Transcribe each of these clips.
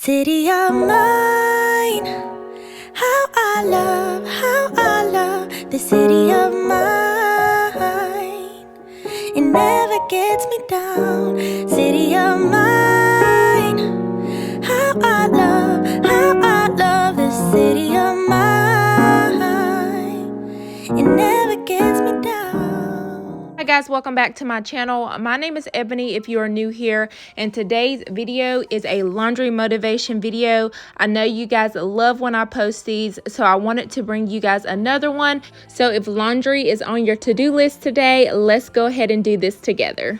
City of mine, how I love the city of mine. It never gets me down. City of mine, how I love the city of mine. It never gets me down. Hi guys, welcome back to my channel. My name is Ebony if you are new here, and today's video is a laundry motivation video. I know you guys love when I post these, so I wanted to bring you guys another one. So if laundry is on your to-do list today, let's go ahead and do this together.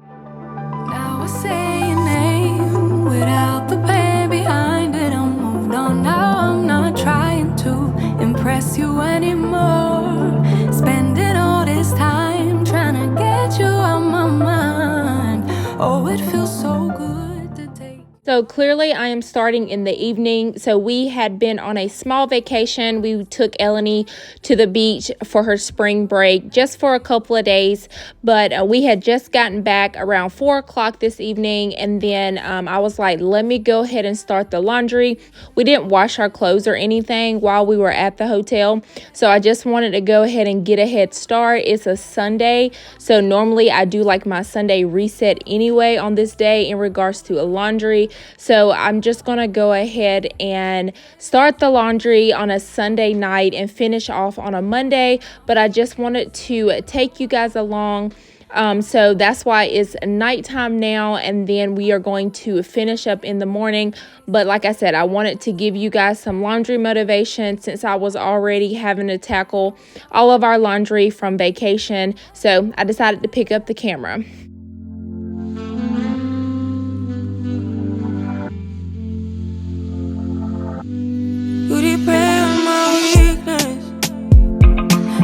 Now I say your name without the pain behind it. I'm moved on now, I'm not trying to impress you anymore. Spending all this time trying to get you out my mind. Oh, it feels so good to take. So clearly I am starting in the evening. So we had been on a small vacation. We took Eleni to the beach for her spring break just for a couple of days. But we had just gotten back around 4 o'clock this evening. And then I was like, let me go ahead and start the laundry. We didn't wash our clothes or anything while we were at the hotel. So I just wanted to go ahead and get a head start. It's a Sunday. So normally I do like my Sunday reset anyway on this day in regards to a laundry. So I'm just going to go ahead and start the laundry on a Sunday night and finish off on a Monday. But I just wanted to take you guys along. So that's why it's nighttime now, and then we are going to finish up in the morning. But like I said, I wanted to give you guys some laundry motivation since I was already having to tackle all of our laundry from vacation. So I decided to pick up the camera.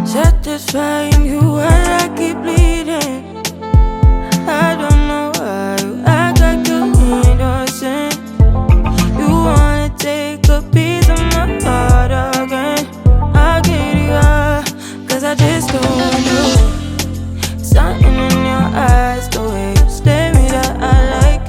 Satisfying you while I keep bleeding. I don't know why you act like you're innocent. You wanna take a piece of my heart again. I'll get you out, cause I just don't want you. Something in your eyes, the way you stare me that I like.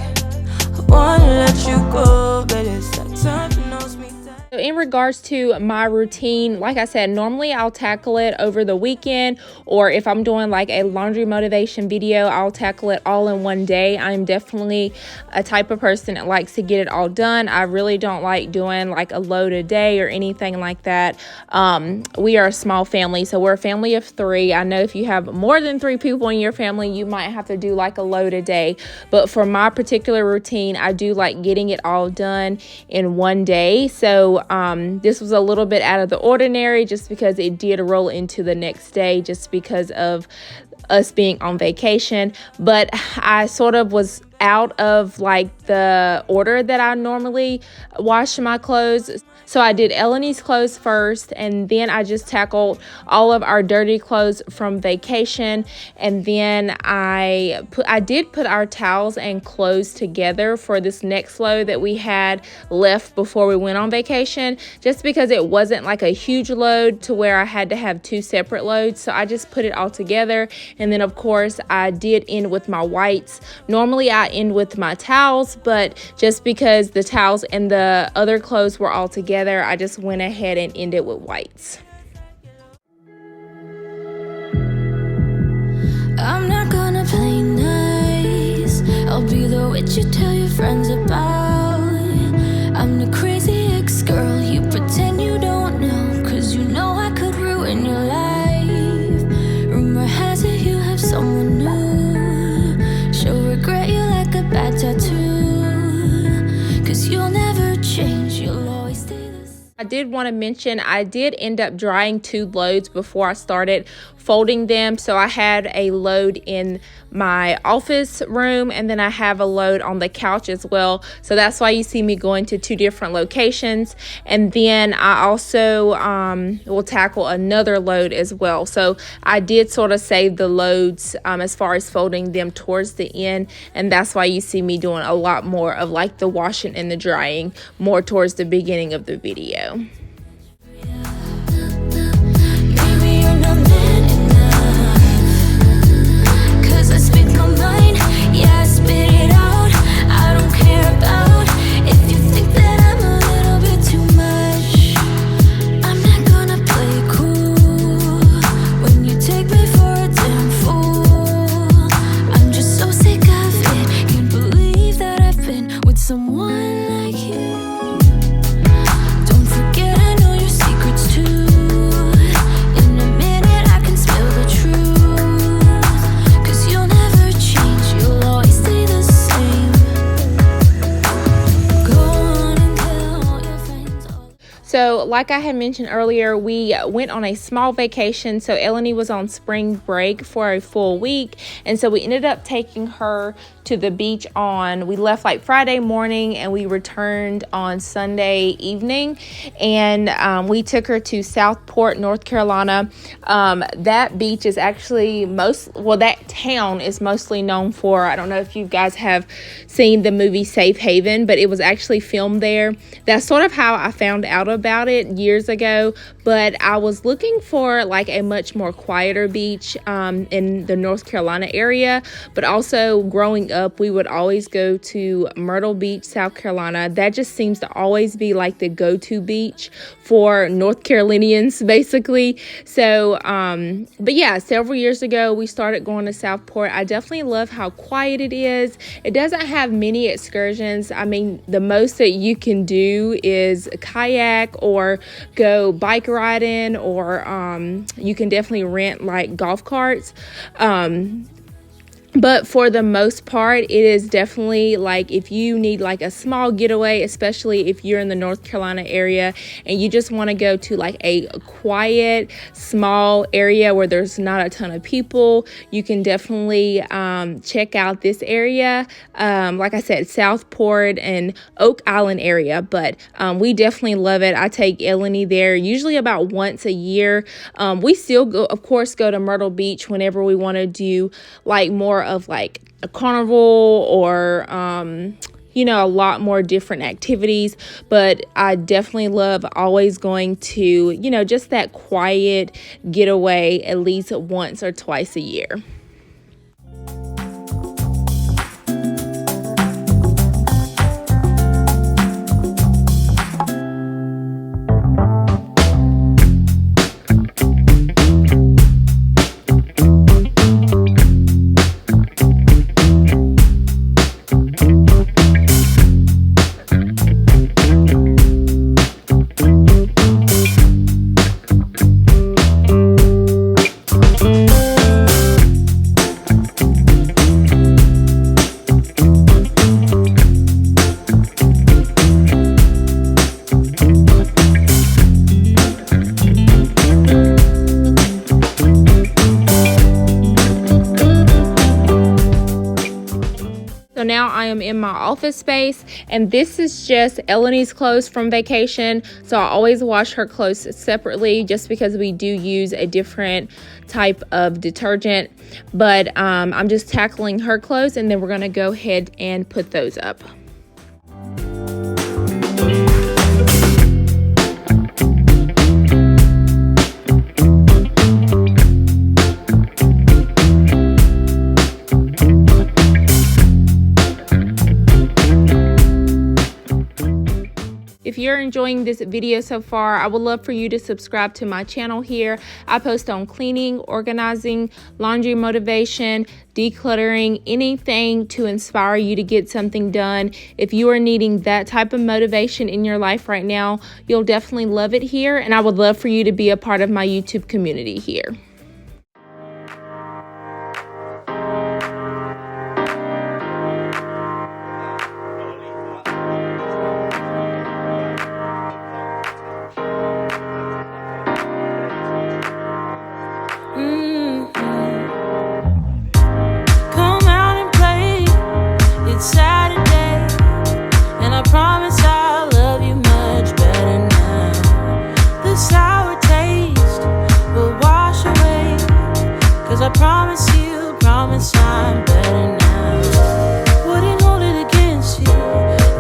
I wanna let you go, but it's that something knows me. So in regards to my routine, like I said, normally I'll tackle it over the weekend, or if I'm doing like a laundry motivation video, I'll tackle it all in one day. I'm definitely a type of person that likes to get it all done. I really don't like doing like a load a day or anything like that. We are a small family, so we're a family of 3. I know if you have more than 3 people in your family, you might have to do like a load a day. But for my particular routine, I do like getting it all done in one day. So this was a little bit out of the ordinary just because it did roll into the next day just because of us being on vacation. But I sort of was out of like the order that I normally wash my clothes. So I did Eleni's clothes first, and then I just tackled all of our dirty clothes from vacation. And then I did put our towels and clothes together for this next load that we had left before we went on vacation, just because it wasn't like a huge load to where I had to have 2 separate loads. So I just put it all together. And then of course I did end with my whites. Normally I end with my towels, but just because the towels and the other clothes were all together, I just went ahead and ended with whites. I'm not gonna play nice. I'll be the witch you tell your friends about. I'm the crazy ex-girl you pretend you don't know, cause you know I could ruin your life. Rumor has it you have someone new. She'll regret you like a bad tattoo, cause you'll never change, you'll always stay the same. I did want to mention I did end up drying 2 loads before I started folding them. So I had a load in my office room, and then I have a load on the couch as well. So that's why you see me going to 2 different locations. And then I also will tackle another load as well. So I did sort of save the loads as far as folding them towards the end, and that's why you see me doing a lot more of like the washing and the drying more towards the beginning of the video. Maybe you're not man enough, cause I speak my mind, yeah, I spit it out. I don't care about someone like you. Don't forget I know your secrets too. In a minute I can spill the truth. 'Cause you'll never change, you'll always stay the same. Go on and tell all your friends all. So like I had mentioned earlier, we went on a small vacation. So Eleni was on spring break for a full week. And so we ended up taking her to the beach we left like Friday morning and we returned on Sunday evening. And we took her to Southport, North Carolina. That beach is actually that town is mostly known for, I don't know if you guys have seen the movie Safe Haven, but it was actually filmed there. That's sort of how I found out about it years ago, but I was looking for like a much more quieter beach in the North Carolina area. But also growing up, we would always go to Myrtle Beach, South Carolina. That just seems to always be like the go-to beach for North Carolinians, basically. So, but yeah, several years ago, we started going to Southport. I definitely love how quiet it is. It doesn't have many excursions. I mean, the most that you can do is kayak or go bike riding, or you can definitely rent like golf carts. But for the most part, it is definitely like if you need like a small getaway, especially if you're in the North Carolina area and you just want to go to like a quiet, small area where there's not a ton of people, you can definitely check out this area. Like I said, Southport and Oak Island area, but we definitely love it. I take Eleni there usually about once a year. We still go, of course, go to Myrtle Beach whenever we want to do like more of like a carnival or a lot more different activities. But I definitely love always going to just that quiet getaway at least once or twice a year. So now I am in my office space, and this is just Eleni's clothes from vacation. So I always wash her clothes separately just because we do use a different type of detergent. But I'm just tackling her clothes, and then we're going to go ahead and put those up. If you're enjoying this video so far, I would love for you to subscribe to my channel here. I post on cleaning, organizing, laundry motivation, decluttering, anything to inspire you to get something done. If you are needing that type of motivation in your life right now, you'll definitely love it here. And I would love for you to be a part of my YouTube community here. I promise I'm better now. Wouldn't hold it against you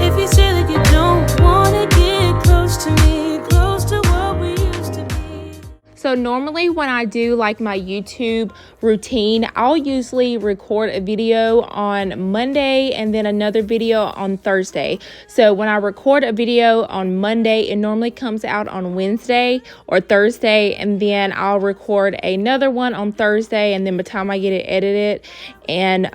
if you say that you don't wanna get close to me, close to what we used to be. So normally when I do like my YouTube routine, I'll usually record a video on Monday and then another video on Thursday. So when I record a video on Monday, it normally comes out on Wednesday or Thursday, and then I'll record another one on Thursday, and then by the time I get it edited and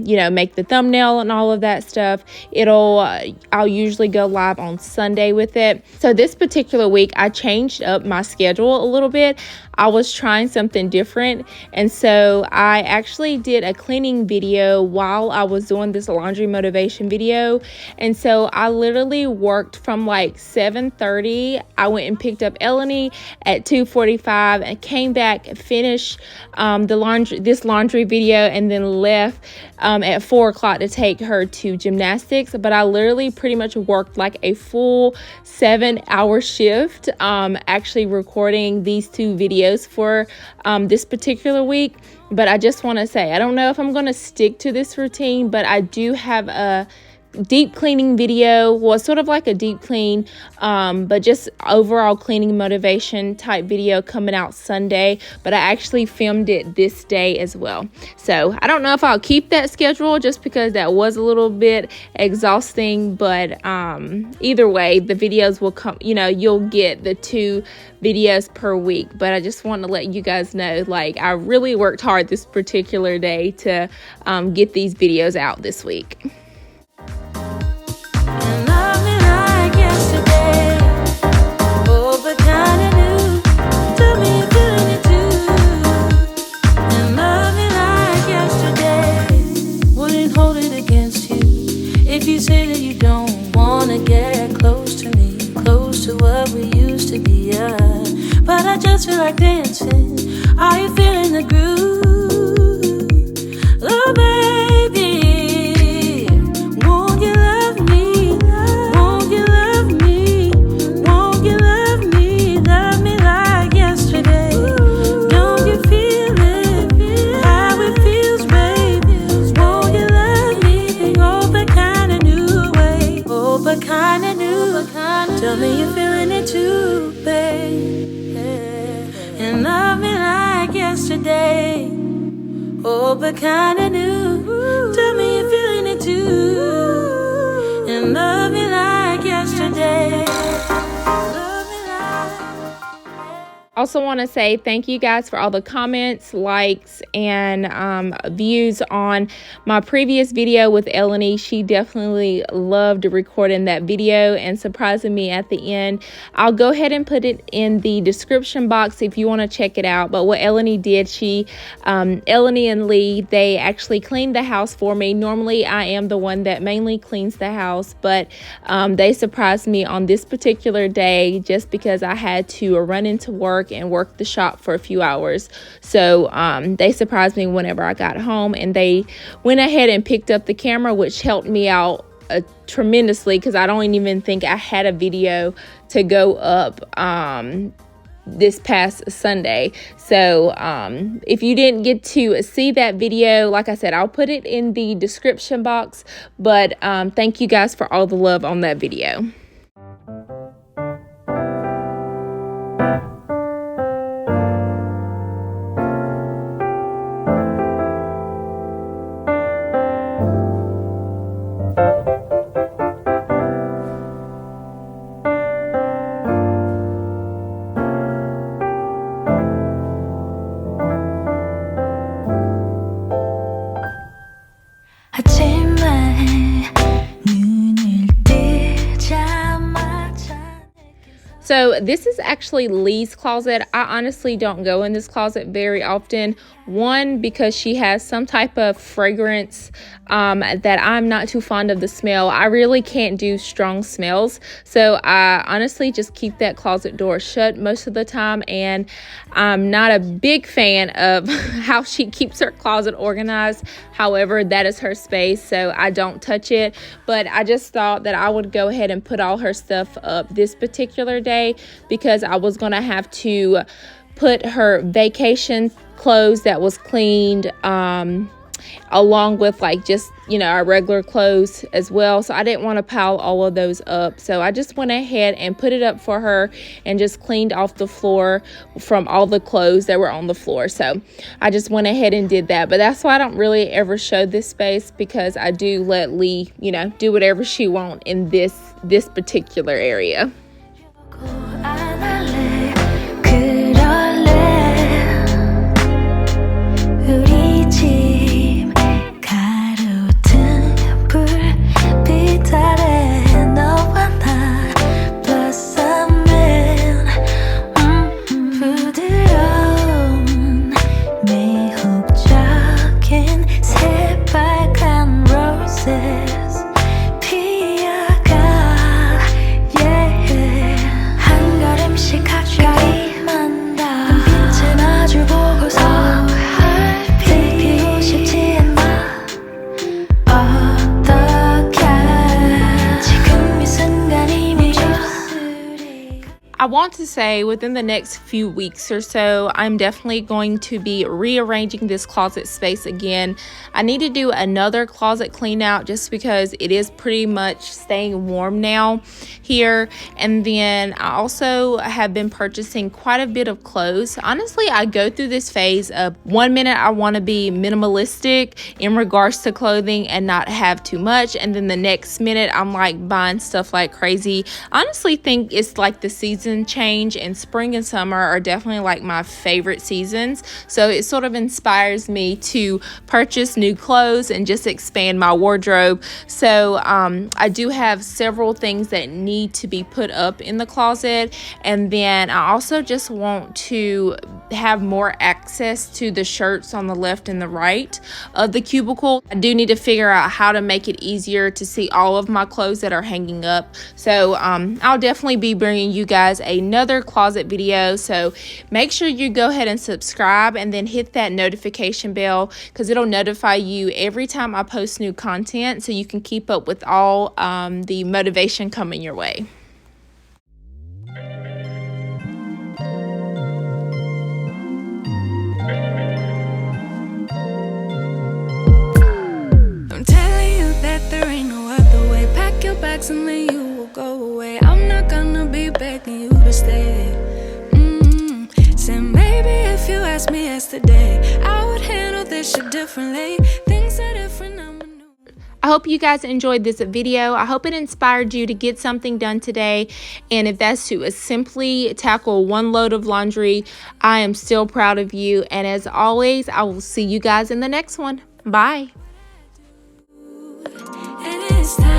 you know, make the thumbnail and all of that stuff. I'll usually go live on Sunday with it. So this particular week I changed up my schedule a little bit. I was trying something different, and so I actually did a cleaning video while I was doing this laundry motivation video. And so I literally worked from like 7:30. I went and picked up Eleni at 2:45 and came back and finished this laundry video, and then left at 4 o'clock to take her to gymnastics. But I literally pretty much worked like a full 7-hour shift, actually recording these 2 videos for this particular week. But I just want to say, I don't know if I'm going to stick to this routine, but I do have a deep cleaning video. Well, it's sort of like a deep clean, but just overall cleaning motivation type video coming out Sunday. But I actually filmed it this day as well. So I don't know if I'll keep that schedule, just because that was a little bit exhausting. But either way, the videos will come, you know, you'll get the 2 videos per week. But I just want to let you guys know, like, I really worked hard this particular day to get these videos out this week. If you say that you don't wanna get close to me, close to what we used to be, but I just feel like dancing. Are you feeling the groove? Oh baby, won't you love me? Won't you love me? Won't you love me? Love me like yesterday. Don't you feel it? How it feels, baby? Won't you love me? Oh, but kinda new way. Oh, but kinda new. Tell me you're feeling it too, babe. And love me like yesterday. Oh, but kinda new. Tell me you're feeling it too. And love me like yesterday. Also want to say thank you guys for all the comments, likes, and views on my previous video with Eleni. She definitely loved recording that video and surprising me at the end. I'll go ahead and put it in the description box if you want to check it out. But what Eleni did, Eleni and Lee, they actually cleaned the house for me. Normally I am the one that mainly cleans the house, but they surprised me on this particular day just because I had to run into work and work the shop for a few hours. So they surprised me whenever I got home, and they went ahead and picked up the camera, which helped me out tremendously, because I don't even think I had a video to go up this past Sunday. So if you didn't get to see that video, like I said, I'll put it in the description box. But thank you guys for all the love on that video. So this is actually Lee's closet. I honestly don't go in this closet very often. One, because she has some type of fragrance that I'm not too fond of the smell. I really can't do strong smells. So I honestly just keep that closet door shut most of the time. And I'm not a big fan of how she keeps her closet organized. However, that is her space, so I don't touch it. But I just thought that I would go ahead and put all her stuff up this particular day, because I was going to have to put her vacation clothes that was cleaned along with like just, you know, our regular clothes as well. So I didn't want to pile all of those up. So I just went ahead and put it up for her and just cleaned off the floor from all the clothes that were on the floor. So I just went ahead and did that. But that's why I don't really ever show this space, because I do let Lee, you know, do whatever she wants in this particular area. want to say within the next few weeks or so, I'm definitely going to be rearranging this closet space again. I need to do another closet clean out just because it is pretty much staying warm now here. And then I also have been purchasing quite a bit of clothes. Honestly, I go through this phase of 1 minute I want to be minimalistic in regards to clothing and not have too much, and then the next minute I'm like buying stuff like crazy. I honestly think it's like the season change, and spring and summer are definitely like my favorite seasons, so it sort of inspires me to purchase new clothes and just expand my wardrobe. So I do have several things that need to be put up in the closet, and then I also just want to have more access to the shirts on the left and the right of the cubicle. I do need to figure out how to make it easier to see all of my clothes that are hanging up. So I'll definitely be bringing you guys another closet video, so make sure you go ahead and subscribe and then hit that notification bell, because it'll notify you every time I post new content, so you can keep up with all the motivation coming your way. I'm telling you that there ain't no other way. Pack your bags and then you will go away. I'm not gonna be begging you to stay. Said maybe if you asked me yesterday, I would handle this shit differently. Things are different, I'm new. I hope you guys enjoyed this video. I hope it inspired you to get something done today. And if that's to simply tackle one load of laundry, I am still proud of you. And as always, I will see you guys in the next one. Bye. And it's time.